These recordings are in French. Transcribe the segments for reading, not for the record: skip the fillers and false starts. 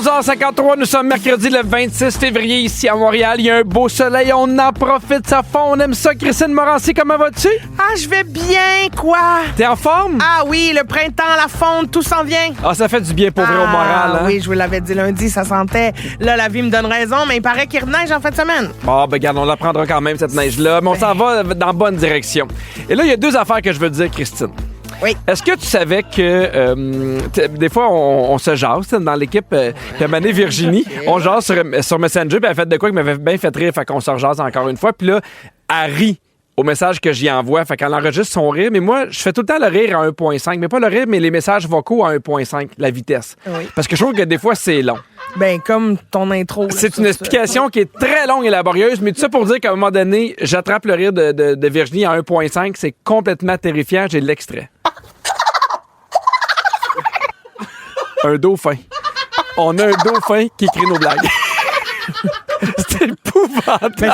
11h53, nous sommes mercredi le 26 février ici à Montréal. Il y a un beau soleil, on en profite, ça fond, on aime ça. Christine Morancy, comment vas-tu? Ah, je vais bien, quoi? T'es en forme? Ah oui, le printemps, la fonte, tout s'en vient. Ah, ça fait du bien pour vrai au moral, hein? Oui, je vous l'avais dit lundi, ça sentait. Là, la vie me donne raison, mais il paraît qu'il reneige en fin de semaine. Ah, ben regarde, on la prendra quand même, cette neige-là, mais on s'en va dans la bonne direction. Et là, il y a deux affaires que je veux te dire, Christine. Oui. Est-ce que tu savais que des fois, on se jase dans l'équipe? Puis à un moment donné, Virginie, on jase sur Messenger, puis elle a fait de quoi qui m'avait bien fait rire, fait qu'on se rejase encore une fois. Puis là, elle rit au message que j'y envoie, fait qu'elle enregistre son rire. Mais moi, je fais tout le temps le rire à 1.5. Mais pas le rire, mais les messages vocaux à 1.5, la vitesse. Oui. Parce que je trouve que des fois, c'est long. Ben, comme ton intro. Là, C'est une explication qui est très longue et laborieuse, mais tout ça pour dire qu'à un moment donné, j'attrape le rire de Virginie à 1.5. C'est complètement terrifiant. J'ai l'extrait. Un dauphin. On a un dauphin qui écrit nos blagues. C'est épouvantable. Mais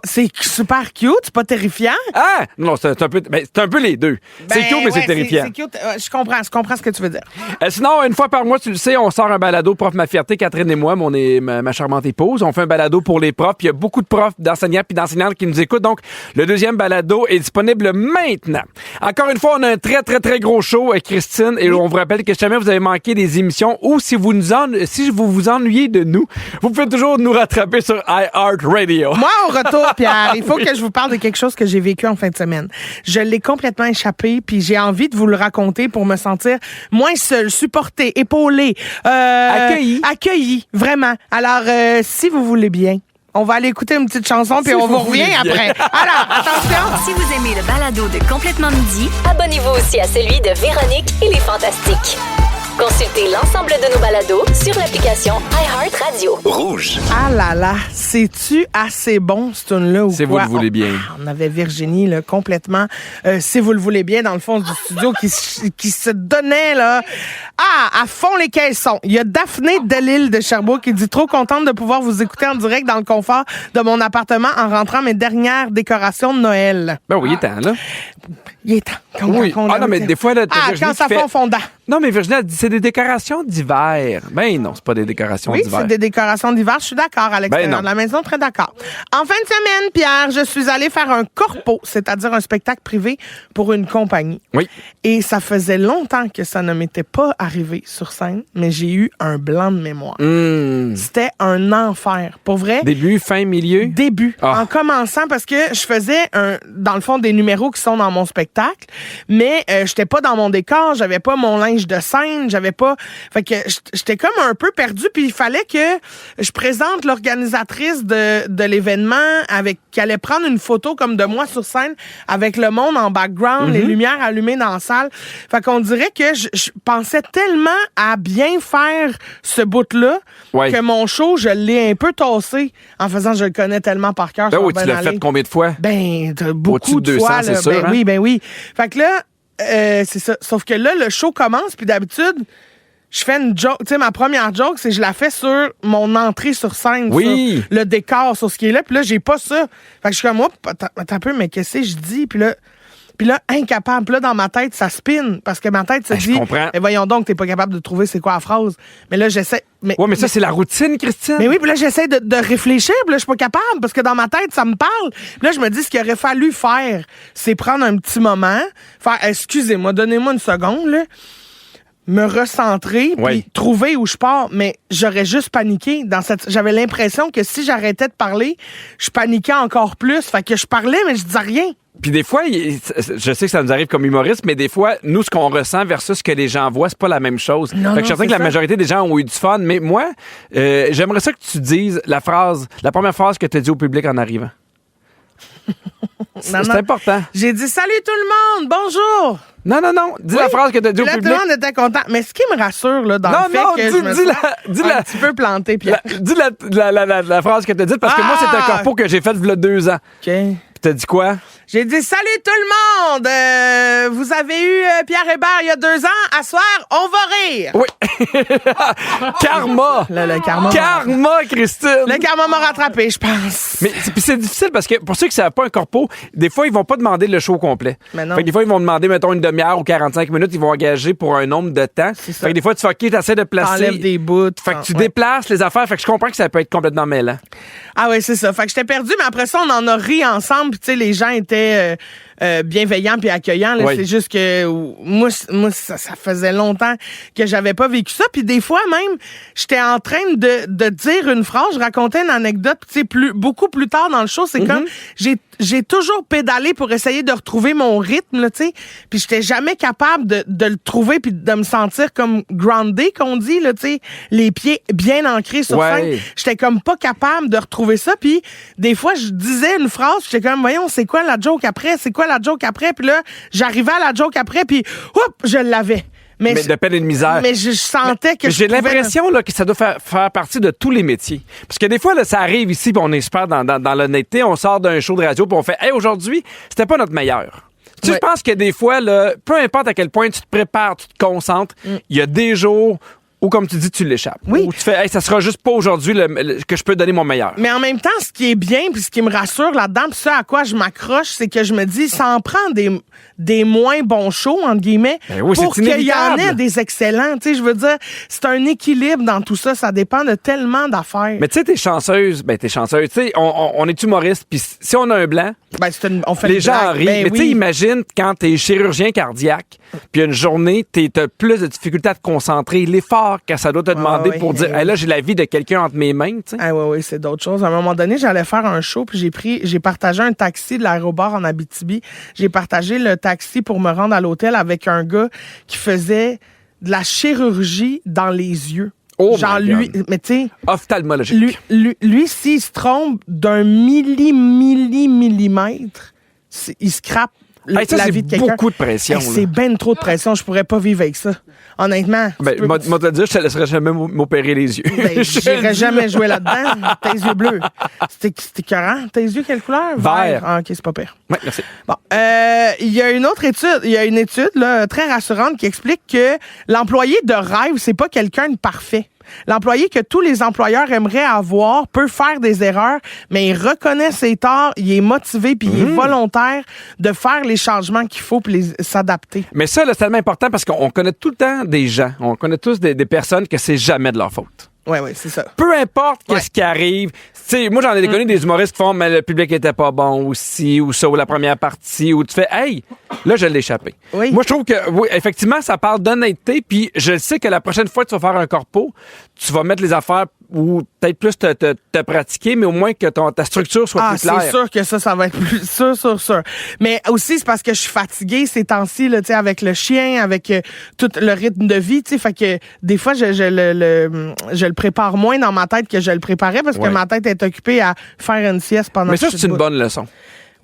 c'est super cute, c'est pas terrifiant. Ah! Non, c'est un peu les deux. C'est cute, mais c'est terrifiant. C'est cute. Je comprends ce que tu veux dire. Sinon, une fois par mois, tu le sais, on sort un balado Prof Ma Fierté, Catherine et moi, ma charmante épouse. On fait un balado pour les profs. Il y a beaucoup de profs, d'enseignants puis d'enseignantes qui nous écoutent. Donc, le deuxième balado est disponible maintenant. Encore une fois, on a un très, très, très gros show avec Christine. Et on vous rappelle que si jamais vous avez manqué des émissions ou si vous vous ennuyez de nous, vous pouvez toujours nous rattraper sur iHeartRadio. Moi, au retour, Pierre, il faut que je vous parle de quelque chose que j'ai vécu en fin de semaine. Je l'ai complètement échappé, puis j'ai envie de vous le raconter pour me sentir moins seule, supportée, épaulée. Accueillie, vraiment. Alors, si vous voulez bien, on va aller écouter une petite chanson, puis on vous revient après. Alors, attention! Si vous aimez le balado de Complètement Midi, abonnez-vous aussi à celui de Véronique et les Fantastiques. Consultez l'ensemble de nos balados sur l'application iHeartRadio. Rouge. Ah là là, c'est-tu assez bon, ce tune-là, ou quoi? Si vous le voulez bien. On avait Virginie, là, complètement, si vous le voulez bien, dans le fond du studio, qui se donnait, là, à fond les caissons. Il y a Daphné Delille de Sherbrooke qui dit « Trop contente de pouvoir vous écouter en direct dans le confort de mon appartement en rentrant mes dernières décorations de Noël. » Ben oui, il est temps, là. Il est temps. Oui. Ah non, mais des fois, là, quand ça fond fondant. Non, mais Virginie, elle dit c'est des décorations d'hiver. Ben non, c'est pas des décorations d'hiver. Oui, c'est des décorations d'hiver. Je suis d'accord à l'extérieur de la maison, très d'accord. En fin de semaine, Pierre, je suis allée faire un corpo, c'est-à-dire un spectacle privé pour une compagnie. Oui. Et ça faisait longtemps que ça ne m'était pas arrivé sur scène, mais j'ai eu un blanc de mémoire. C'était un enfer. Pour vrai. Début, fin, milieu? Début. En commençant, parce que je faisais, dans le fond, des numéros qui sont dans mon spectacle, mais j'étais pas dans mon décor, j'avais pas mon linge de scène, j'avais pas... Fait que j'étais comme un peu perdue, puis il fallait que je présente l'organisatrice de l'événement qui allait prendre une photo comme de moi sur scène avec le monde en background, les lumières allumées dans la salle. Fait qu'on dirait que je pensais tellement à bien faire ce bout-là que mon show, je l'ai un peu tassé en faisant je le connais tellement par cœur. Ben oui, tu l'as fait combien de fois? Ben, beaucoup de 200, fois. c'est là. sûr, ben hein? oui, ben oui. Fait que là, c'est ça. Sauf que là, le show commence, puis d'habitude, je fais une joke. Tu sais, ma première joke, c'est que je la fais sur mon entrée sur scène, sur le décor, sur ce qui est là. Puis là, j'ai pas ça. Fait que je suis comme, attends un peu, mais qu'est-ce que je dis? Puis là, incapable. Puis là, dans ma tête, ça spin. Parce que ma tête se dit, voyons donc, t'es pas capable de trouver c'est quoi la phrase. Mais là, j'essaie... Mais ça, c'est la routine, Christine. Mais oui, puis là, j'essaie de réfléchir, puis là, je suis pas capable, parce que dans ma tête, ça me parle. Puis là, je me dis, ce qu'il aurait fallu faire, c'est prendre un petit moment, faire, excusez-moi, donnez-moi une seconde, là, me recentrer, puis trouver où je pars. Mais j'aurais juste paniqué. J'avais l'impression que si j'arrêtais de parler, je paniquais encore plus. Fait que je parlais, mais je disais rien. Puis des fois, je sais que ça nous arrive comme humoriste, mais des fois, nous, ce qu'on ressent versus ce que les gens voient, c'est pas la même chose. Fait que je suis certain que la majorité des gens ont eu du fun, mais moi, j'aimerais ça que tu dises la première phrase que tu as dit au public en arrivant. C'est important. J'ai dit « Salut tout le monde, bonjour! » Non. Dis la phrase que tu as dit au public. Tout le monde était content. Mais ce qui me rassure, là, dans le fait que je me suis un petit peu planté, Pierre. Dis la phrase que tu as dite, parce que moi, c'est un corpo que j'ai fait il y a 2 ans. OK. T'as dit quoi? J'ai dit, salut tout le monde! Vous avez eu Pierre Hébert il y a 2 ans. À soir, on va rire. Oui. Karma. Le karma. Karma, Christine. Le karma m'a rattrapé, je pense. Mais puis c'est difficile parce que pour ceux qui ne savent pas un corpo, des fois, ils vont pas demander le show complet. Mais non. Fait que des fois, ils vont demander, mettons, une demi-heure ou 45 minutes. Ils vont engager pour un nombre de temps. C'est ça. Fait que des fois, tu fais OK, t'essaies de placer. T'enlèves des bouts. Fait que tu déplaces les affaires. Fait que je comprends que ça peut être complètement mêlant. Ah oui, c'est ça. Fait que j'étais perdue, mais après ça, on en a ri ensemble. Puis tu sais, les gens étaient bienveillants puis accueillants. Là. Oui. C'est juste que moi ça faisait longtemps que j'avais pas vécu ça. Puis des fois même, j'étais en train de dire une phrase. Je racontais une anecdote. Tu sais, beaucoup plus tard dans le show, c'est comme j'ai toujours pédalé pour essayer de retrouver mon rythme, là, tu sais. Puis j'étais jamais capable de le trouver puis de me sentir comme grounded, qu'on dit, là, tu sais, les pieds bien ancrés sur scène. J'étais comme pas capable de retrouver ça. Puis des fois, je disais une phrase, j'étais comme, voyons, c'est quoi la joke après? C'est quoi la joke après? Puis là, j'arrivais à la joke après, puis je l'avais. Mais de peine et de misère. Mais je sentais que j'ai l'impression là, que ça doit faire partie de tous les métiers. Parce que des fois, là, ça arrive ici, puis on est super dans l'honnêteté, on sort d'un show de radio, puis on fait « Hey, aujourd'hui, c'était pas notre meilleur. » Tu sais, je pense que des fois, là, peu importe à quel point tu te prépares, tu te concentres, il y a des jours où, comme tu dis, tu l'échappes. Oui. Ou tu fais, hey, ça sera juste pas aujourd'hui que je peux donner mon meilleur. Mais en même temps, ce qui est bien, puis ce qui me rassure là-dedans, puis ça à quoi je m'accroche, c'est que je me dis, ça en prend des moins bons shows, entre guillemets, oui, pour qu'il y en ait inévitable. des excellents. Tu sais, je veux dire, c'est un équilibre dans tout ça. Ça dépend de tellement d'affaires. Mais tu sais, t'es chanceuse. Tu sais, on est humoriste, puis si on a un blanc, Ben, on fait les une gens blague. rient. Ben mais tu sais, oui. imagine quand t'es chirurgien cardiaque, puis une journée, t'as plus de difficultés à te concentrer, l'effort que ça doit te demander ouais, pour dire, ouais. hey, là, j'ai la vie de quelqu'un entre mes mains, tu sais. Ah oui, c'est d'autres choses. À un moment donné, j'allais faire un show, puis j'ai partagé un taxi de l'aéroport en Abitibi. J'ai partagé le taxi pour me rendre à l'hôtel avec un gars qui faisait de la chirurgie dans les yeux. Oh genre my lui, God. mais tu sais, Ophtalmologique. lui s'il se trompe d'un millimètre, il scrape Hey, ça, la c'est vie de quelqu'un. beaucoup de pression. Hey, c'est ben trop de pression. Je pourrais pas vivre avec ça. Honnêtement. Moi, te dire, je te laisserai jamais m'opérer les yeux. Ben, j'irais jamais jouer là-dedans. Tes yeux bleus. C'était écœurant. Tes yeux, quelle couleur? Vert. Ah, OK, c'est pas pire. Ouais, merci. Bon, il y a une autre étude. Il y a une étude là, très rassurante qui explique que l'employé de rêve, c'est pas quelqu'un de parfait. L'employé que tous les employeurs aimeraient avoir peut faire des erreurs, mais il reconnaît ses torts, il est motivé puis il est volontaire de faire les changements qu'il faut puis s'adapter. Mais ça, là, c'est tellement important parce qu'on connaît tout le temps des gens. On connaît tous des personnes que c'est jamais de leur faute. Oui, c'est ça. Peu importe qu'est-ce qui arrive. T'sais, moi, j'en ai connu des humoristes qui font, mais le public était pas bon aussi, ou ça, ou la première partie, où tu fais, hey, là, je l'ai échappé. Oui. Moi, je trouve que, oui, effectivement, ça parle d'honnêteté, puis je sais que la prochaine fois que tu vas faire un corpo, tu vas mettre les affaires ou peut-être plus te pratiquer, mais au moins que ta structure soit plus claire. C'est sûr que ça va être plus sûr. Mais aussi, c'est parce que je suis fatiguée ces temps-ci, là, avec le chien, avec tout le rythme de vie, fait que des fois, je le prépare moins dans ma tête que je le préparais parce que ma tête est occupée à faire une sieste pendant Mais que ça, je suis c'est une debout. bonne leçon.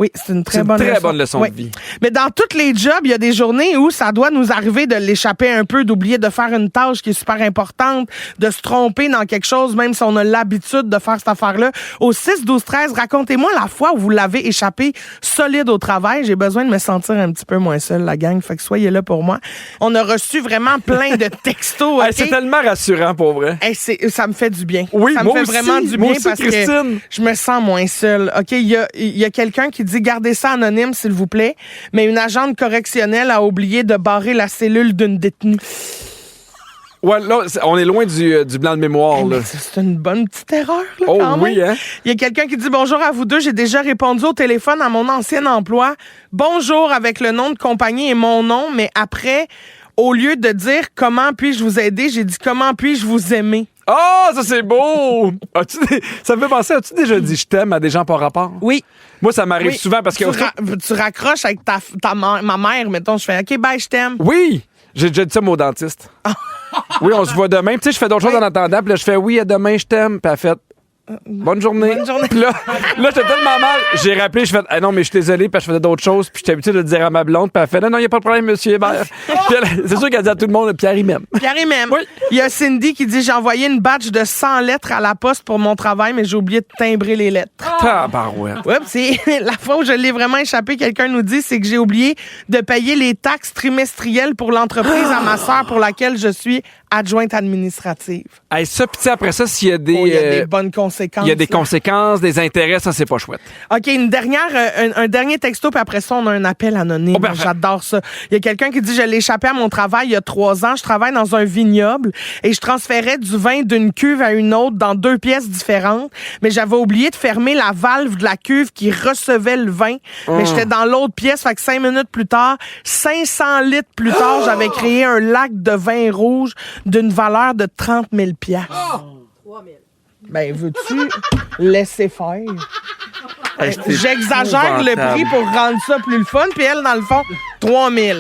Oui, c'est une très C'est une bonne très leçon. bonne leçon Oui. de vie. Mais dans tous les jobs, il y a des journées où ça doit nous arriver de l'échapper un peu, d'oublier de faire une tâche qui est super importante, de se tromper dans quelque chose, même si on a l'habitude de faire cette affaire-là. Au 6-12-13, racontez-moi la fois où vous l'avez échappé solide au travail. J'ai besoin de me sentir un petit peu moins seule, la gang. Fait que soyez là pour moi. On a reçu vraiment plein de textos. Hey, OK? c'est tellement rassurant, pour vrai. Hey, ça me fait du bien. Oui, ça me moi fait aussi. vraiment du Moi bien aussi, parce Christine. que je me sens moins seule. OK, il y a quelqu'un qui dit gardez ça anonyme, s'il vous plaît, mais une agente correctionnelle a oublié de barrer la cellule d'une détenue. Ouais, là, on est loin du blanc de mémoire, là. C'est une bonne petite erreur, là, Oh quand oui, même. hein? Il y a quelqu'un qui dit bonjour à vous deux. J'ai déjà répondu au téléphone à mon ancien emploi. Bonjour avec le nom de compagnie et mon nom, mais après, au lieu de dire comment puis-je vous aider, j'ai dit comment puis-je vous aimer. Oh, ça, c'est beau! Ça me fait penser, as-tu déjà dit je t'aime à des gens par rapport? Oui. Moi, ça m'arrive Oui. souvent parce que. Tu raccroches avec ma mère, mettons, je fais OK, bye, je t'aime. Oui! J'ai déjà dit ça au dentiste. Oui, on se voit demain. Puis, tu sais, je fais d'autres choses en attendant. Puis là, je fais oui, à demain, je t'aime. Puis elle fait Bonne journée. Bonne journée. Puis là, j'étais tellement mal. J'ai rappelé, je fais, non, mais je suis désolé, parce que je faisais d'autres choses, puis j'étais habitué de le dire à ma blonde, puis elle fait, non, il n'y a pas de problème, monsieur Hébert. Puis c'est sûr qu'elle dit à tout le monde, Pierre, il m'aime. Pierre et même. Oui. Il y a Cindy qui dit, j'ai envoyé une batch de 100 lettres à la poste pour mon travail, mais j'ai oublié de timbrer les lettres. Tabarouette. Oups, c'est la fois où je l'ai vraiment échappé, quelqu'un nous dit, c'est que j'ai oublié de payer les taxes trimestrielles pour l'entreprise à ma sœur pour laquelle je suis adjointe administrative. Hey, ça, puis tu sais, après ça, s'il y a des... Il y a des bonnes conséquences. il y a des là. conséquences, des intérêts, ça, c'est pas chouette. OK, un dernier texto, puis après ça, on a un appel anonyme. Oh, parfait. J'adore ça. Il y a quelqu'un qui dit, je l'ai échappé à mon travail il y a 3 ans. Je travaille dans un vignoble et je transférais du vin d'une cuve à une autre dans 2 pièces différentes, mais j'avais oublié de fermer la valve de la cuve qui recevait le vin. Mais j'étais dans l'autre pièce, fait que 5 minutes plus tard, 500 litres plus tard, j'avais créé un lac de vin rouge d'une valeur de 30 000 piastres. Ben, veux-tu laisser faire? Hey, c'est J'exagère le épouvantable. prix pour rendre ça plus le fun, puis elle, dans le fond, 3 000.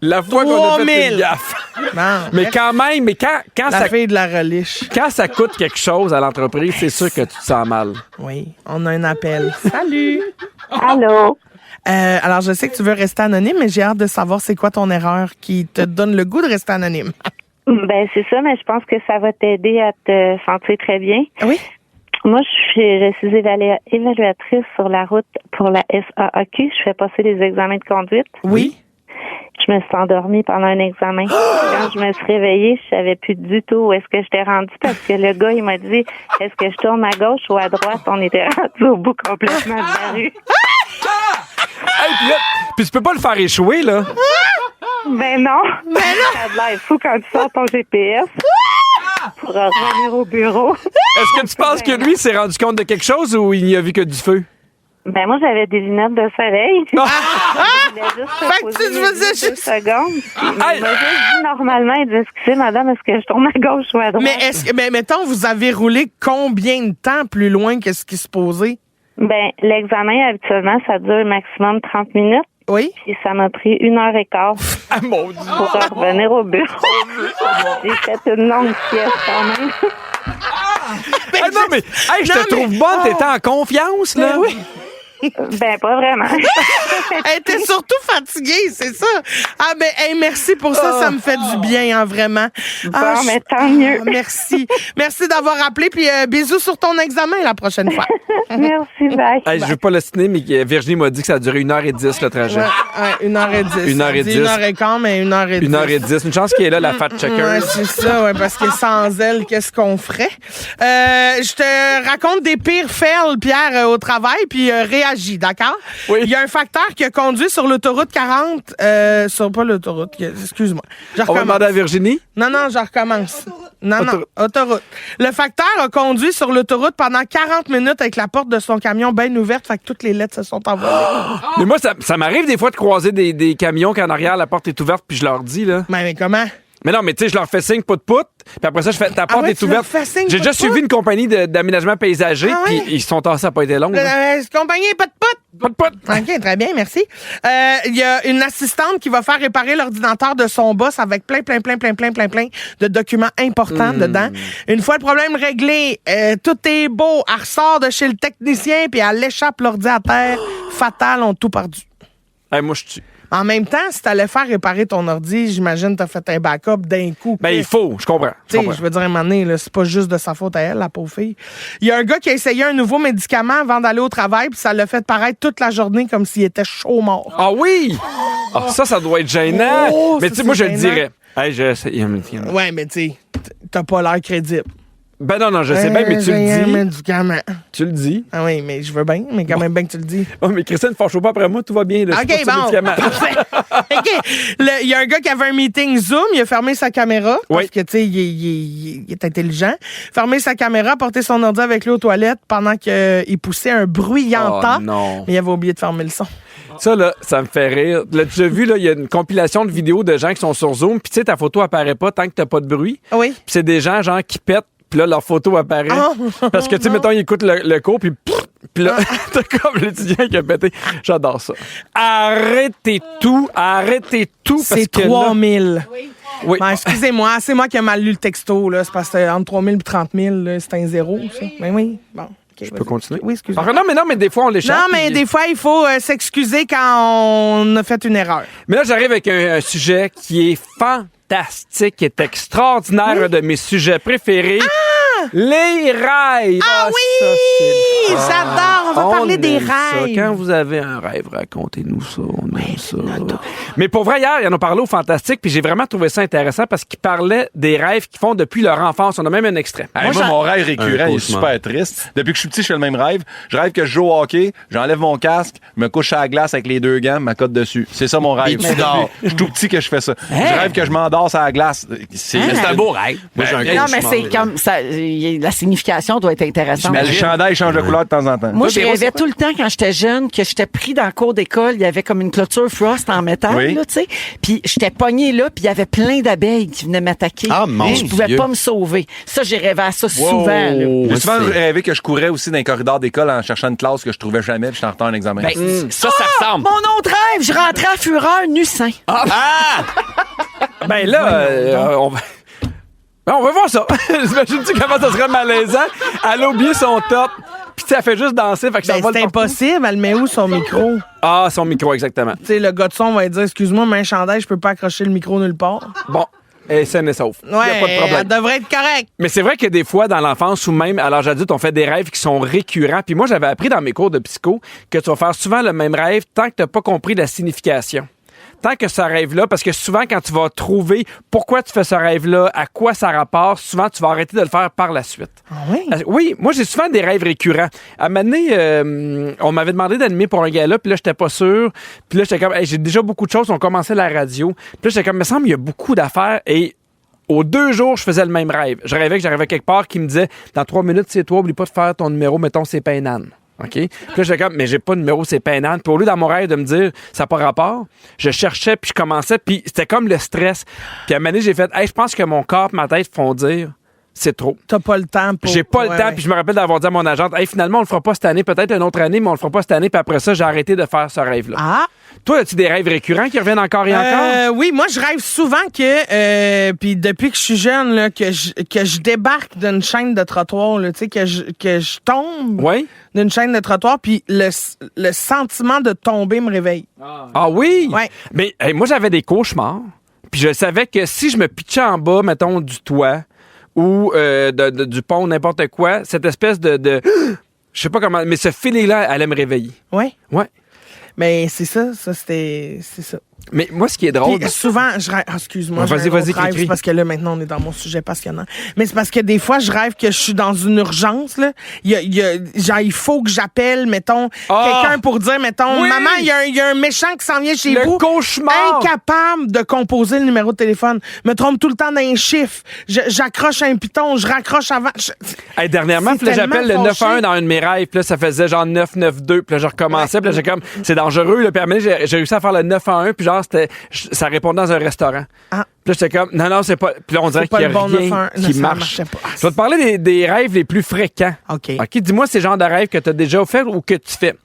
La fois qu'on a fait 3000. une gaffe. Non, Mais quand même, quand la ça, fille de la reliche. quand ça coûte quelque chose à l'entreprise, c'est sûr que tu te sens mal. Oui, on a un appel. Salut! Allô? Alors, je sais que tu veux rester anonyme, mais j'ai hâte de savoir c'est quoi ton erreur qui te donne le goût de rester anonyme. Ben, c'est ça, mais je pense que ça va t'aider à te sentir très bien. Oui? Moi, je suis évaluatrice sur la route pour la SAAQ. Je fais passer les examens de conduite. Oui? Je me suis endormie pendant un examen. Quand je me suis réveillée, je savais plus du tout où est-ce que j'étais rendue parce que le gars, il m'a dit, est-ce que je tourne à gauche ou à droite? On était rendu au bout complètement de la rue. Hey, puis là, puis tu peux pas le faire échouer, là. Ben non. Ça a l'air fou quand tu sors ton GPS pour revenir au bureau. Est-ce que tu penses que lui s'est rendu compte de quelque chose ou il n'y a vu que du feu? Ben moi, j'avais des lunettes de soleil. Je voulais juste Fait que tu faisais 2 juste- secondes. Hey! Il m'a juste dit normalement, il dit, excusez, madame, est-ce que je tourne à gauche ou à droite? Mais mettons, vous avez roulé combien de temps plus loin que ce qui se posait? Ben, l'examen, habituellement, ça dure maximum 30 minutes. Oui? Puis ça m'a pris 1h15 Ah, mon Dieu! pour revenir au bureau. J'ai fait une longue sieste quand même. Ah, non, mais hey, je Non, te trouve mais- bonne, t'étais en confiance, là. Ben oui. Ben, pas vraiment. Elle était surtout fatiguée, c'est ça. Ah, ben, hey, merci pour ça. Ça me fait du bien, hein, vraiment. Bon, mais tant mieux. Merci. Merci d'avoir appelé. Puis, bisous sur ton examen la prochaine fois. Merci, bye. Hey, je veux pas le citer, mais Virginie m'a dit que ça a duré 1h10 le trajet. Ouais, 1h10. 1h10. 1h15, mais 1h10. 1h10. Une chance qu'il est là, la fact-checker. Ouais, c'est ça, ouais, parce que sans elle, qu'est-ce qu'on ferait? Je te raconte des pires fails, Pierre, au travail, puis réagis, d'accord? Oui. Il y a un facteur qui a conduit sur l'autoroute 40, pas l'autoroute, excuse-moi. Je On va recommence. demander à Virginie. Non, je recommence. Non, Autoroute. autoroute. Le facteur a conduit sur l'autoroute pendant 40 minutes avec la porte de son camion bien ouverte, fait que toutes les lettres se sont envolées. Mais moi, ça m'arrive des fois de croiser des camions qu'en arrière, la porte est ouverte, puis je leur dis, là. Mais comment? Mais non, mais tu sais, je leur fais signe pout-pout, puis après ça, je fais ta porte ouais, est tu leur ouverte. fais signe J'ai déjà pout-pout? suivi une compagnie d'aménagement paysager, Ah puis ouais? ils se sont tassés, ça n'a pas été long. là. Compagnie, pas de pote. Pout-pout. OK, très bien, merci. Il y a une assistante qui va faire réparer l'ordinateur de son boss avec plein de documents importants dedans. Une fois le problème réglé, tout est beau, elle ressort de chez le technicien puis elle échappe l'ordi à terre. Fatal, on a tout perdu. Hey, moi, je tue. En même temps, si t'allais faire réparer ton ordi, j'imagine t'as fait un backup d'un coup. Ben, il faut, je comprends. Tu sais, je veux dire, à un moment donné, là, c'est pas juste de sa faute à elle, la pauvre fille. Il y a un gars qui a essayé un nouveau médicament avant d'aller au travail, puis ça l'a fait paraître toute la journée comme s'il était chaud mort. Ah oui! Ah, ça doit être gênant. Oh, mais ça, tu sais, moi, je c'est le gênant. dirais. Hey, Ouais, mais tu sais, t'as pas l'air crédible. Ben non, je sais bien, mais tu J'ai un le dis. médicament. Tu le dis. Ah oui, mais je veux bien, mais quand même bien que tu le dis. Oh, mais Christine, fâche pas après moi, tout va bien. Là, OK, bon. Parfait. OK. Il y a un gars qui avait un meeting Zoom, il a fermé sa caméra. Parce Oui. que, tu sais, il est intelligent. Fermé sa caméra, porté son ordi avec lui aux toilettes pendant qu'il poussait un bruyant tas. Oh non. Mais il avait oublié de fermer le son. Ça, là, ça me fait rire. Là, tu as vu, là, il y a une compilation de vidéos de gens qui sont sur Zoom, puis tu sais, ta photo apparaît pas tant que t'as pas de bruit. Oui. Puis c'est des gens, genre, qui pètent, puis là, leur photo apparaît. Oh. Parce que, tu sais, mettons, ils écoutent le cours, puis Puis là, t'as comme l'étudiant qui a pété. J'adore ça. Arrêtez tout. C'est parce que 3000. Oui. Ben, excusez-moi, c'est moi qui ai mal lu le texto. Là. C'est parce que entre 3000 et 30 000, là, c'est un zéro, ça. Ben oui, bon. Okay, Je peux continuer? Oui, excusez-moi. Non, mais des fois, on l'échappe. Non, mais des fois, il faut s'excuser quand on a fait une erreur. Mais là, j'arrive avec un sujet qui est fantastique, qui est extraordinaire, un de mes sujets préférés. Les rêves! Ah oui! J'adore! On va parler des aime ça. rêves. Quand vous avez un rêve, racontez-nous ça. On aime ça. Mais pour vrai, hier, ils en ont parlé au Fantastique, puis j'ai vraiment trouvé ça intéressant parce qu'ils parlaient des rêves qu'ils font depuis leur enfance. On a même un extrait. Hey, moi, mon rêve récurrent est super triste. Depuis que je suis petit, je fais le même rêve. Je rêve que je joue au hockey, j'enlève mon casque, je me couche à la glace avec les 2 gants, ma cote dessus. C'est ça mon rêve. Et tu dors. Je suis tout petit que je fais ça. Je rêve que je m'endors à la glace. C'est C'est un beau rêve. Moi, j'ai un Non, mais cauchemar, c'est là. comme ça. La signification doit être intéressante. Le chandail change de couleur de temps en temps. Moi, Toi, je Véro, rêvais c'est quoi? tout le temps quand j'étais jeune que j'étais pris dans le cours d'école. Il y avait comme une clôture frost en métal, Oui. là, tu sais. Puis j'étais pognée là, puis il y avait plein d'abeilles qui venaient m'attaquer. Ah, mon Et je pouvais Dieu. pas me sauver. Ça, j'ai rêvé à ça souvent, là. J'ai souvent rêvé que je courais aussi dans les corridors d'école en cherchant une classe que je trouvais jamais puis j'étais en retard à un examen. Ben, ça ressemble. Mon autre rêve, je rentrais à Fureur nu sein. Ben là, on va... Ben, on va voir ça. J'imagine-tu comment ça serait malaisant? Elle a oublié son top, puis elle fait juste danser, fait que ça Ben, va c'est impossible. Elle met où son micro? Ah, son micro, exactement. Tu sais, le gars de son va dire, excuse-moi, mais un chandail, je peux pas accrocher le micro nulle part. Bon, et saine et sauf. Il Ouais, a pas de problème. elle devrait être correcte. Mais c'est vrai que des fois, dans l'enfance ou même à l'âge adulte, on fait des rêves qui sont récurrents. Puis moi, j'avais appris dans mes cours de psycho que tu vas faire souvent le même rêve tant que tu n'as pas compris la signification. Tant que ce rêve-là, parce que souvent, quand tu vas trouver pourquoi tu fais ce rêve-là, à quoi ça rapporte, souvent, tu vas arrêter de le faire par la suite. Ah oui? Oui, moi, j'ai souvent des rêves récurrents. À un moment donné, on m'avait demandé d'animer pour un gala, puis là, j'étais pas sûr. Puis là, j'étais comme, hey, j'ai déjà beaucoup de choses, on commençait la radio. Puis là, j'étais comme, il me semble qu'il y a beaucoup d'affaires et aux 2 jours, je faisais le même rêve. Je rêvais que j'arrivais quelque part qui me disait, dans 3 minutes, c'est toi, oublie pas de faire ton numéro, mettons, c'est Painan. OK? Puis là, j'étais comme, mais j'ai pas de numéro, c'est Painan. Puis au lieu dans mon rêve de me dire, ça n'a pas rapport, je cherchais, puis je commençais, puis c'était comme le stress. Puis à un moment donné, j'ai fait, hey, je pense que mon corps et ma tête font dire, c'est trop. T'as pas le temps pour... J'ai pas le Ouais, temps, ouais. puis je me rappelle d'avoir dit à mon agente, hey, finalement, on le fera pas cette année, peut-être une autre année, mais on le fera pas cette année, puis après ça, j'ai arrêté de faire ce rêve-là. Ah! Toi, as-tu des rêves récurrents qui reviennent encore et encore? Oui, moi, je rêve souvent que, puis depuis que je suis jeune, là, que je débarque d'une chaîne de trottoir, là, tu sais, que je tombe Oui? d'une chaîne de trottoir, puis le sentiment de tomber me réveille. Ah oui? Ouais. Mais hey, moi, j'avais des cauchemars, puis je savais que si je me pitchais en bas, mettons, du toit ou du pont, n'importe quoi, cette espèce de je sais pas comment, mais ce feeling-là allait me réveiller. Ouais. Ouais. Mais c'est ça, c'est ça. Mais moi, ce qui est drôle... Puis souvent, je rêve. Ah, excuse-moi. Ouais, j'ai vas-y, un autre vas-y, rêve, Cricri. c'est parce que là, maintenant, on est dans mon sujet passionnant. Mais c'est parce que des fois, je rêve que je suis dans une urgence, là. Genre, il faut que j'appelle, mettons, Ah! quelqu'un pour dire, mettons, Oui! maman, il y a un méchant qui s'en vient chez Le vous. cauchemar! Incapable de composer le numéro de téléphone. Me trompe tout le temps dans un chiffre. J'accroche un piton, je raccroche avant. Hey, dernièrement, C'est puis là, j'appelle le tellement 911 dans un de mes rêves, puis là, ça faisait genre 992, puis là, je recommençais, puis là, j'ai comme, c'est dangereux, là, puis à un moment donné, j'ai réussi à faire le 911, puis genre, ça répondait dans un restaurant. Ah. Puis là, j'étais comme, non, c'est pas. Puis là, on dirait C'est pas qu'il y a le bon rien 911. Non, qui ça marche. marchait pas. Je vais te parler des rêves les plus fréquents. OK. OK, dis-moi ces genres de rêves que tu as déjà fait ou que tu fais.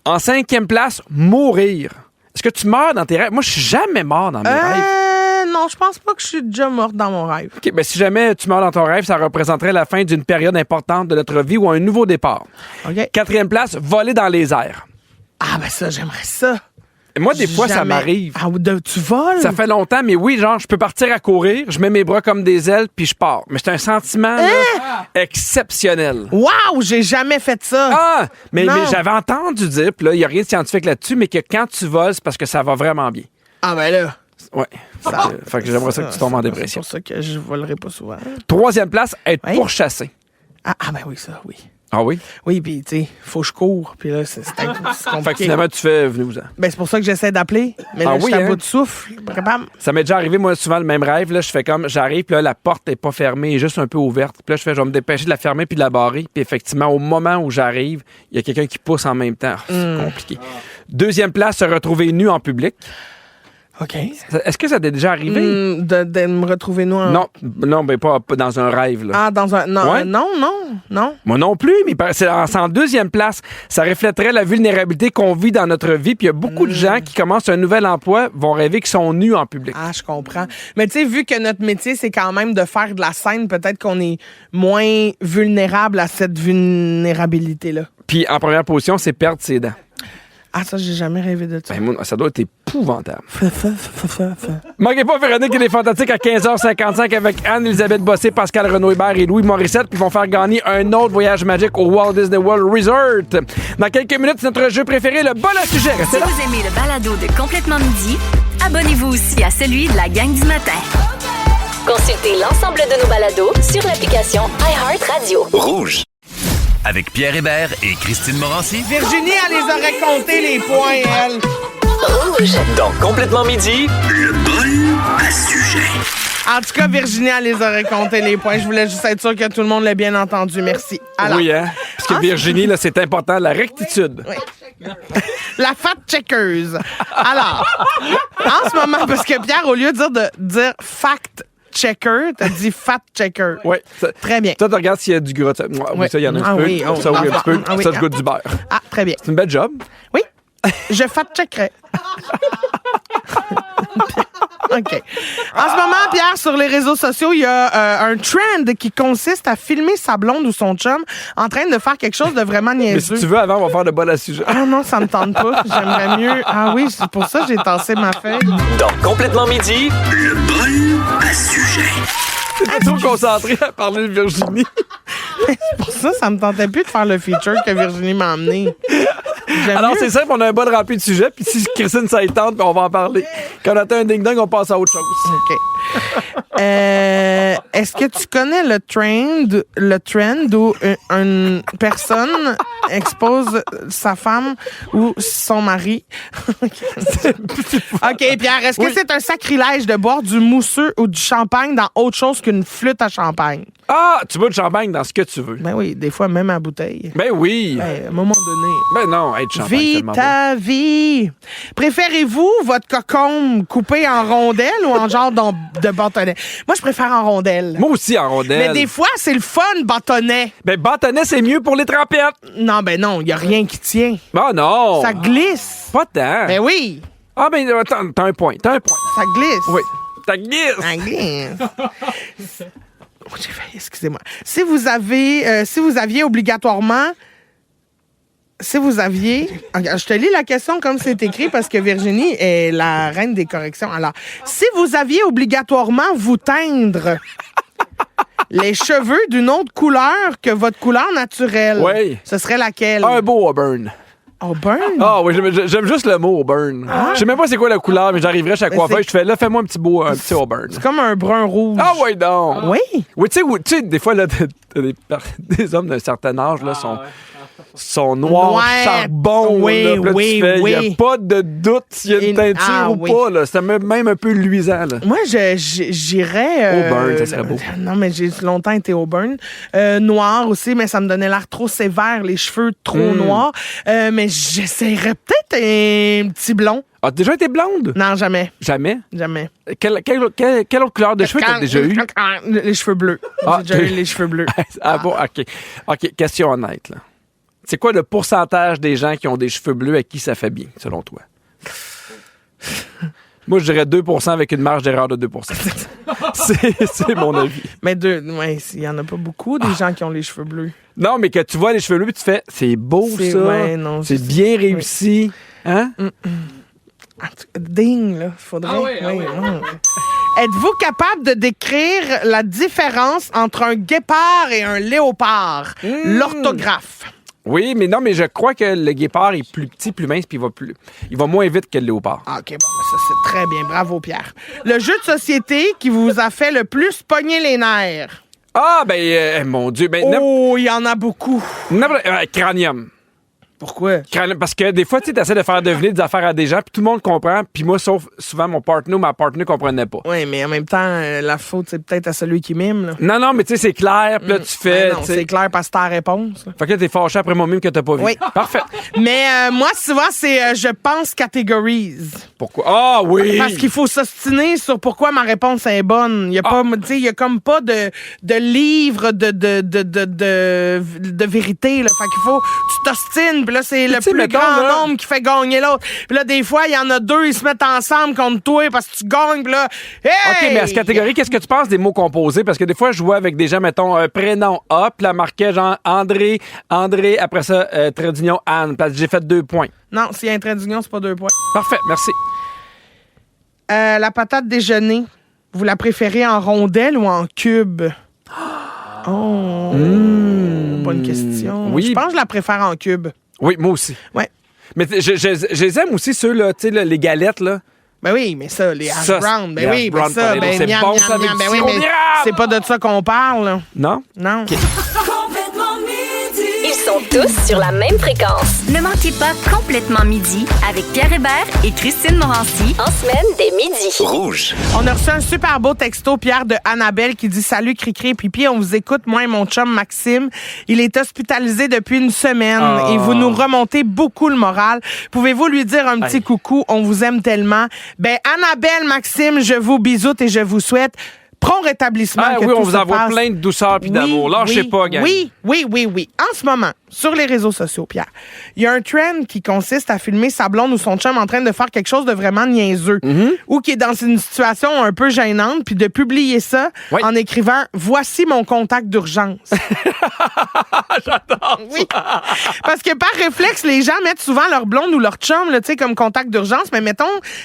En 5e place, mourir. Est-ce que tu meurs dans tes rêves? Moi, je suis jamais mort dans mes rêves. Non, je pense pas que je suis déjà morte dans mon rêve. OK, ben si jamais tu meurs dans ton rêve, ça représenterait la fin d'une période importante de notre vie ou un nouveau départ. OK. 4e place, voler dans les airs. Ah, ben ça, j'aimerais ça. Moi, des fois, ça Jamais. m'arrive. Ah, tu voles? Ça fait longtemps, mais oui, genre, je peux partir à courir, je mets mes bras comme des ailes, puis je pars. Mais c'est un sentiment là, exceptionnel. Wow, j'ai jamais fait ça. Ah! Mais Non. j'avais entendu dire, puis là, il n'y a rien de scientifique là-dessus, mais que quand tu voles, c'est parce que ça va vraiment bien. Ah, ben là. Ouais. Fait que j'aimerais ça que tu tombes en dépression. C'est pour ça que je volerai pas souvent. 3e place, être Oui. pourchassé. Ah, ben oui, ça, oui. Ah oui? Oui, puis tu sais, faut que je cours, puis là, c'est Fait que compliqué. finalement, tu fais, venez-vous-en. Ben, c'est pour ça que j'essaie d'appeler. Mais là, Ah je oui, suis à hein? bout de souffle. Pas capable. Ça m'est déjà arrivé, moi, souvent le même rêve. Là, je fais comme, j'arrive, puis là, la porte est pas fermée, elle est juste un peu ouverte. Puis là, je vais me dépêcher de la fermer puis de la barrer. Puis effectivement, au moment où j'arrive, il y a quelqu'un qui pousse en même temps. Ah, c'est compliqué. 2e place, se retrouver nu en public. OK. Est-ce que ça t'est déjà arrivé? De me retrouver noir. Non, ben pas dans un rêve. Là. Ah, dans un... Non, Ouais? non. Moi non plus, mais c'est en deuxième place. Ça reflèterait la vulnérabilité qu'on vit dans notre vie. Puis il y a beaucoup de gens qui commencent un nouvel emploi, vont rêver qu'ils sont nus en public. Ah, je comprends. Mais tu sais, vu que notre métier, c'est quand même de faire de la scène, peut-être qu'on est moins vulnérable à cette vulnérabilité-là. Puis en première position, c'est perdre ses dents. Ah, ça, j'ai jamais rêvé de ça. Ben, moi, ça doit être épouvantable. Manquez pas Véronique et les Fantastiques à 15h55 avec Anne-Elisabeth Bossé, Pascal Renaud-Hébert et Louis Morissette. Puis ils vont faire gagner un autre voyage magique au Walt Disney World Resort. Dans quelques minutes, c'est notre jeu préféré, le bol à sujet. Restez Si là. vous aimez le balado de Complètement Midi, abonnez-vous aussi à celui de la gang du matin. Consultez l'ensemble de nos balados sur l'application iHeartRadio. Rouge. Avec Pierre Hébert et Christine Morancy. Virginie, elle les aurait comptés, les points, elle. Rouge. Donc, complètement midi. Le bol à sujet. En tout cas, Virginie, elle les aurait comptés, les points. Je voulais juste être sûre que tout le monde l'ait bien entendu. Merci. Alors, Oui, hein? Parce que Virginie, là, c'est important, la rectitude. la fat checkers. Alors, en ce moment, parce que Pierre, au lieu de dire fact checker, t'as dit fat checker. Oui. Très bien. Toi, tu regardes s'il y a du gras. Oui, Ouais. ça, il y en a un Ah petit peu. oui, oh. Ça, oui, un petit peu. Ah oui. Ça, se goûte du beurre. Ah, très bien. C'est une belle job. Oui, je fat checkerai. OK. En ce moment, Pierre, sur les réseaux sociaux, il y a un trend qui consiste à filmer sa blonde ou son chum en train de faire quelque chose de vraiment Mais niaiseux. si tu veux, avant, on va faire le bol à sujet. Ah non, ça me tente pas. J'aimerais mieux... Ah oui, c'est pour ça que j'ai tassé ma feuille. Donc, complètement midi. Le bol à sujet. T'es trop concentré à parler de Virginie. Pour ça, ça me tentait plus de faire le feature que Virginie m'a amené. J'aime Alors, mieux. c'est simple, on a un bol rempli de sujets, puis si Christine, ça y tente, puis on va en parler. Quand on attend un ding-dong, on passe à autre chose. OK. Est-ce que tu connais le trend où une personne expose sa femme ou son mari? OK, Pierre, est-ce que c'est un sacrilège de boire du mousseux ou du champagne dans autre chose qu'une flûte à champagne? Ah, tu bois du champagne dans ce que tu veux. Ben oui, des fois même à bouteille. Ben oui. Ben, à un moment donné. Ben non, être champagne, c'est Vie tellement bon. ta vie. Préférez-vous votre cocombe coupé en rondelles ou en genre de bâtonnet? Moi, je préfère en rondelles. Moi aussi, en rondelle. Mais des fois, c'est le fun, bâtonnet. Ben, bâtonnet, c'est mieux pour les trempettes. Non, ben non, il n'y a rien qui tient. Ah non. Ça glisse. Pas tant. Ben oui, Ah, ben, attends, t'as un point. ça glisse. Oui. Ça glisse. Ça glisse. Oh, j'ai failli, excusez-moi. Si vous aviez obligatoirement... Si vous aviez... Regarde, je te lis la question comme c'est écrit parce que Virginie est la reine des corrections. Alors, si vous aviez obligatoirement vous teindre les cheveux d'une autre couleur que votre couleur naturelle, Oui. ce serait laquelle? Un beau auburn. Auburn? Ah oui, j'aime juste le mot auburn. Je sais même pas c'est quoi la couleur, mais j'arriverais chez la coiffeuse, je fais là, fais-moi un petit auburn. C'est comme un brun rouge. Ah oui, donc. Oui? Oui, tu sais, des fois, là, t'as des hommes d'un certain âge, là, sont noirs, Ouais. charbon. Oui, là, puis là, oui, tu fais, oui. il n'y a pas de doute s'il y a une teinture Ah, ou oui. pas, là. C'est même un peu luisant, là. Moi, j'irais... Auburn, ça serait beau. Non, mais j'ai longtemps été auburn. Noir aussi, mais ça me donnait l'air trop sévère, les cheveux trop noirs. Mais j'essaierais peut-être un petit blond. Ah, t'as déjà été blonde? Non, jamais. Jamais? Jamais. Quelle autre couleur de cheveux t'as déjà eu? Les cheveux bleus. Ah, J'ai déjà eu les cheveux bleus. Ah bon, OK. OK, question honnête, là. C'est quoi le pourcentage des gens qui ont des cheveux bleus à qui ça fait bien, selon toi? Moi, je dirais 2% avec une marge d'erreur de 2%. C'est mon avis. Mais il y en a pas beaucoup, des gens qui ont les cheveux bleus. Non, mais que tu vois les cheveux bleus, puis tu fais, c'est beau, C'est- ça. ouais, non, c'est je- bien réussi. Hein? Ding, là. Faudrait. Non. Êtes-vous capable de décrire la différence entre un guépard et un léopard? L'orthographe. Oui, mais non, mais je crois que le guépard est plus petit, plus mince, puis il va moins vite que le léopard. Ah, OK, bon, ça, c'est très bien. Bravo, Pierre. Le jeu de société qui vous a fait le plus pogner les nerfs? Ah, ben, mon Dieu. Ben, Oh, il y en a beaucoup. Cranium. Pourquoi? Parce que des fois, tu essaies de faire deviner des affaires à des gens, puis tout le monde comprend, puis moi, sauf souvent mon partenaire ou ma partenaire comprenait pas. Oui, mais en même temps, la faute, c'est peut-être à celui qui mime. Là. Non, mais tu sais, c'est clair, puis là, tu fais... Ben non, c'est clair parce que t'as la réponse. Là. Fait que là, t'es fâché après mon mime que t'as pas vu. Oui. Parfait. Mais moi, souvent, c'est je pense catégorise. Pourquoi? Ah oui! Parce qu'il faut s'ostiner sur pourquoi ma réponse est bonne. Il y a pas, tu sais, il y a comme pas de livre de vérité. Là. Fait qu'il faut, tu t'ostines, puis là, c'est le plus grand nombre qui fait gagner l'autre. Puis là, des fois, il y en a deux, ils se mettent ensemble contre toi parce que tu gagnes, puis là, hey! OK, mais à cette catégorie, qu'est-ce que tu penses des mots composés? Parce que des fois, je jouais avec des gens, mettons, prénom A, puis là, marquait genre André, après ça, trait d'union Anne. Parce que j'ai fait 2 points. Non, s'il y a un trait d'union, c'est pas 2 points. Parfait, merci. La patate déjeuner, vous la préférez en rondelle ou en cube? Oh, bonne question. Oui. Je pense que je la préfère en cube. Oui, moi aussi. Ouais. Mais je les aime aussi, ceux, là, tu sais, les galettes, là. Ben oui, mais ça, les hash browns, ben oui, ben ça, ben c'est miam, bon, miam, ça, avec miam, ben du oui, sirop mais d'érable. c'est pas de ça qu'on parle, là. Non? Non. Ils sont tous sur la même fréquence. Ne manquez pas Complètement Midi avec Pierre Hébert et Christine Morancy en semaine dès midi. Rouge. On a reçu un super beau texto, Pierre, de Annabelle qui dit « Salut, Cricri et Pipi, on vous écoute, moi et mon chum Maxime. Il est hospitalisé depuis une semaine et vous nous remontez beaucoup le moral. Pouvez-vous lui dire un petit coucou? On vous aime tellement. » Ben, Annabelle, Maxime, je vous bisoute et je vous souhaite prompt rétablissement. Ah que oui, tout on vous se envoie passe. plein de douceur puis d'amour. Lâchez pas, gang. Oui. En ce moment, sur les réseaux sociaux, Pierre, il y a un trend qui consiste à filmer sa blonde ou son chum en train de faire quelque chose de vraiment niaiseux ou qui est dans une situation un peu gênante, puis de publier ça en écrivant « Voici mon contact d'urgence ». J'adore. Oui. Parce que par réflexe, les gens mettent souvent leur blonde ou leur chum là, comme contact d'urgence, mais mettons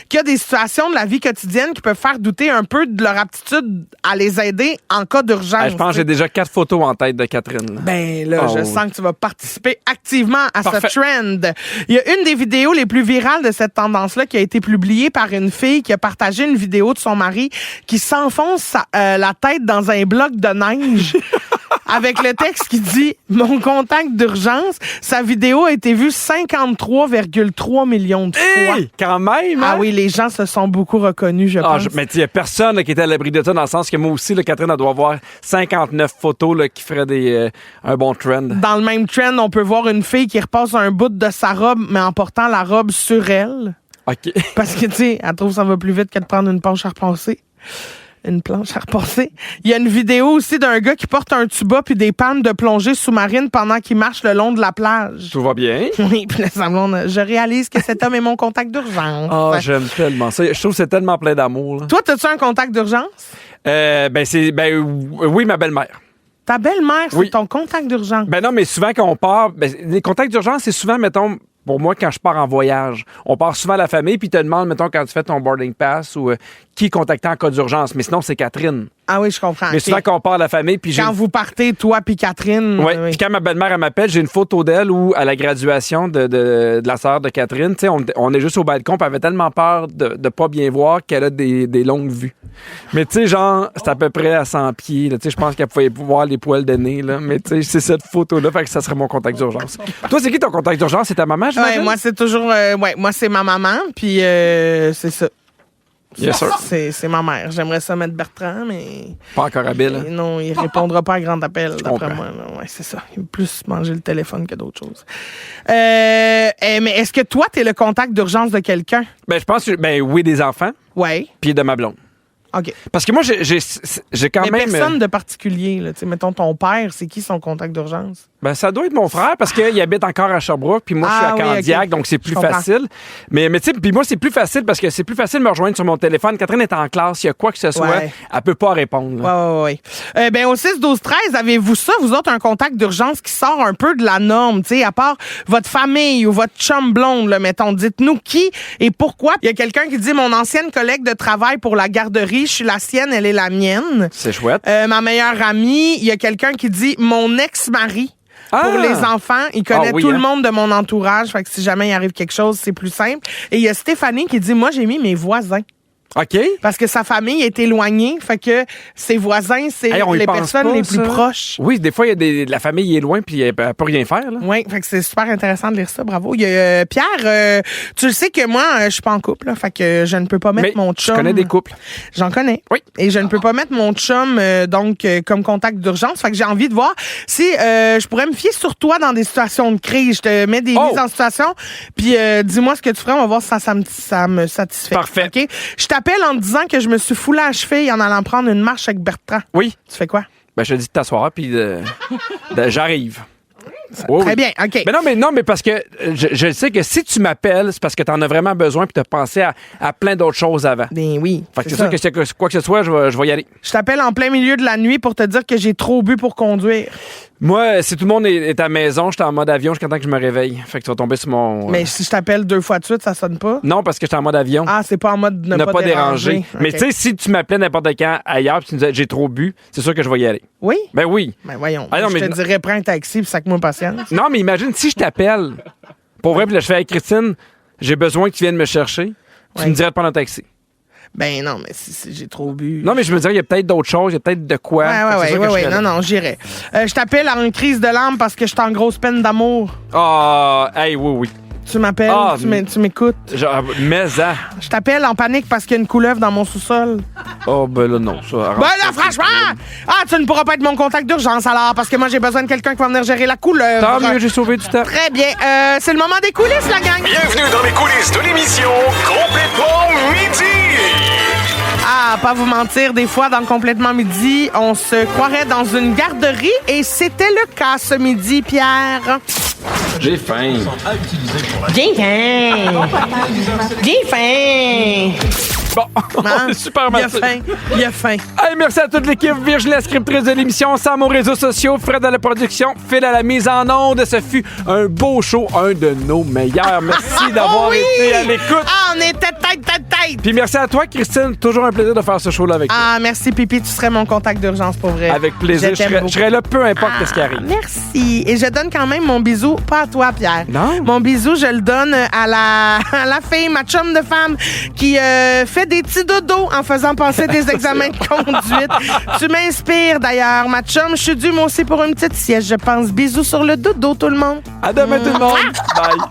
qu'il y a des situations de la vie quotidienne qui peuvent faire douter un peu de leur aptitude à les aider en cas d'urgence. Je pense que j'ai déjà 4 photos en tête de Catherine. Là. Ben là, je sens que tu vas participer activement à ce trend. Il y a une des vidéos les plus virales de cette tendance-là qui a été publiée par une fille qui a partagé une vidéo de son mari qui s'enfonce la tête dans un bloc de neige. Avec le texte qui dit « Mon contact d'urgence », sa vidéo a été vue 53,3 millions de fois. Hey, quand même! Ah hein? oui, les gens se sont beaucoup reconnus, je pense. Mais il n'y a personne là, qui était à l'abri de ça, dans le sens que moi aussi, là, Catherine, elle doit avoir 59 photos là, qui feraient un bon trend. Dans le même trend, on peut voir une fille qui repasse un bout de sa robe, mais en portant la robe sur elle. OK. Parce que, tu sais, elle trouve que ça va plus vite que de prendre une planche à repasser. Une planche à repasser. Il y a une vidéo aussi d'un gars qui porte un tuba puis des pannes de plongée sous-marine pendant qu'il marche le long de la plage. Tout va bien? Oui, puis là, je réalise que cet homme est mon contact d'urgence. Oh, j'aime tellement ça. Je trouve que c'est tellement plein d'amour. Là. Toi, as-tu un contact d'urgence? Oui, ma belle-mère. Ta belle-mère, c'est Oui. ton contact d'urgence. Ben non, mais souvent quand on part, les contacts d'urgence, c'est souvent, mettons, pour moi, quand je pars en voyage, on part souvent à la famille, puis ils te demandent, mettons, quand tu fais ton boarding pass ou qui contacter en cas d'urgence. Mais sinon, c'est Catherine. Ah oui, je comprends. Mais souvent, quand on part à la famille, puis quand vous partez, toi puis Catherine. Oui, puis quand ma belle-mère, elle m'appelle, j'ai une photo d'elle où, à la graduation de la sœur de Catherine, tu sais, on est juste au balcon, puis elle avait tellement peur de pas bien voir qu'elle a des longues vues. Mais tu sais, genre, c'est à peu près à 100 pieds. Tu sais, je pense qu'elle pouvait voir les poils de nez, là. Mais tu sais, c'est cette photo-là, fait que ça serait mon contact d'urgence. Toi, c'est qui ton contact d'urgence? C'est ta maman, j'imagine? Ouais, moi, c'est toujours... moi, c'est ma maman, puis c'est ça. Yes, sir. C'est ma mère. J'aimerais ça mettre Bertrand, mais... Pas encore habile. Mais non, il répondra pas à grand appel, d'après comprends. moi. là. Ouais, c'est ça. Il veut plus manger le téléphone que d'autres choses. Mais est-ce que toi, t'es le contact d'urgence de quelqu'un? Ben, je pense que, oui, des enfants, Ouais. puis de ma blonde. OK. Parce que moi, j'ai quand Mais même... personne de particulier, là. Tu sais, mettons, ton père, c'est qui son contact d'urgence? Ben, ça doit être mon frère parce qu'il habite encore à Sherbrooke, puis moi, je suis à Candiac, ok. donc c'est plus Je comprends. facile. Mais tu sais, puis moi, c'est plus facile parce que c'est plus facile de me rejoindre sur mon téléphone. Catherine est en classe, il y a quoi que ce soit, Ouais. elle peut pas répondre. là. Ouais. Ben, au 6-12-13, avez-vous ça, vous autres, un contact d'urgence qui sort un peu de la norme, tu sais, à part votre famille ou votre chum blonde, là, mettons, dites-nous qui et pourquoi. Il y a quelqu'un qui dit, mon ancienne collègue de travail pour la garderie, je suis la sienne, elle est la mienne. C'est chouette. Ma meilleure amie, il y a quelqu'un qui dit, mon ex-mari. Ah! Pour les enfants, il connaît Ah oui, tout le hein? monde de mon entourage, fait que si jamais il arrive quelque chose, c'est plus simple. Et il y a Stéphanie qui dit, moi, j'ai mis mes voisins. OK. Parce que sa famille est éloignée, fait que ses voisins, c'est Hey, on y les pense personnes pas, les plus ça. proches. Oui, des fois, la famille est loin puis elle peut rien faire. Là. Oui, fait que c'est super intéressant de lire ça, bravo. Il y a, Pierre, tu le sais que moi, je suis pas en couple, là, fait que je ne peux pas mettre Mais mon chum. je connais des couples. J'en connais. Oui. Et je ne peux pas mettre mon chum comme contact d'urgence. Fait que j'ai envie de voir si je pourrais me fier sur toi dans des situations de crise. Je te mets des mises en situation, puis dis-moi ce que tu ferais. On va voir si ça me satisfait. Parfait. OK? Je t'appelle en te disant que je me suis foulée à la cheville en allant prendre une marche avec Bertrand. Oui. Tu fais quoi? Ben, je te dis de t'asseoir puis j'arrive. Très bien, OK. Mais non, mais parce que je sais que si tu m'appelles, c'est parce que tu en as vraiment besoin puis tu as pensé à plein d'autres choses avant. Ben oui. Fait que c'est ça que quoi que ce soit, je vais y aller. Je t'appelle en plein milieu de la nuit pour te dire que j'ai trop bu pour conduire. Moi, si tout le monde est à la maison, je suis en mode avion jusqu'à temps que je me réveille. Fait que tu vas tomber sur mon... Mais si je t'appelle 2 fois de suite, ça sonne pas? Non, parce que je suis en mode avion. Ah, c'est pas en mode ne pas déranger. Mais OK. tu sais, si tu m'appelais n'importe quand ailleurs puis tu me disais j'ai trop bu, c'est sûr que je vais y aller. Oui? Ben oui. Ben voyons. Ah non, je mais- te dirais prends un taxi puis sac-moi patience. Non, mais imagine si je t'appelle. Pour vrai, puis là, je fais avec Christine, j'ai besoin que tu viennes me chercher. Tu Ouais. me dirais de prendre un taxi. Ben non, mais si j'ai trop bu. Non, mais je me dirais, il y a peut-être d'autres choses, il y a peut-être de quoi. Fait que c'est sûr que je Ouais. serais là. Non, j'irai. Je t'appelle en crise de l'âme parce que je suis en grosse peine d'amour. Ah, hey, oui. Tu m'appelles, Ah, tu m'écoutes. Genre, mais ça. Je t'appelle en panique parce qu'il y a une couleuvre dans mon sous-sol. Oh, ben là, non, ça. Ben là, franchement! Ah, tu ne pourras pas être mon contact d'urgence alors, parce que moi, j'ai besoin de quelqu'un qui va venir gérer la couleuvre. Tant mieux, j'ai sauvé du temps. Très bien. C'est le moment des coulisses, la gang. Bienvenue dans les coulisses de l'émission Complètement Midi. Ah, pas vous mentir, des fois, dans Complètement Midi, on se croirait dans une garderie et c'était le cas ce midi, Pierre. J'ai faim. Bien faim! Bien faim! Bon, Hein? super, Il a merci. faim. Il a faim. Hey, merci à toute l'équipe. Virginie, la scriptrice de l'émission, Sam aux réseaux sociaux, Fred à la production, Phil à la mise en onde. Ce fut un beau show, un de nos meilleurs. Merci d'avoir Oh oui! été à l'écoute. Ah, on était tête. Puis merci à toi, Christine. Toujours un plaisir de faire ce show-là avec toi. Ah, merci, Pipi. Tu serais mon contact d'urgence pour vrai. Avec plaisir. Je t'aime Je beaucoup. serai là peu importe ce qui arrive. Merci. Et je donne quand même mon bisou, pas à toi, Pierre. Non. Mon bisou, je le donne à la fille, ma chum de femme, qui fait des petits dodos en faisant passer des examens de conduite. Tu m'inspires, d'ailleurs. Ma chum, je suis due, moi aussi, pour une petite sieste, je pense. Bisous sur le dodo, tout le monde. À demain, tout le monde. Bye.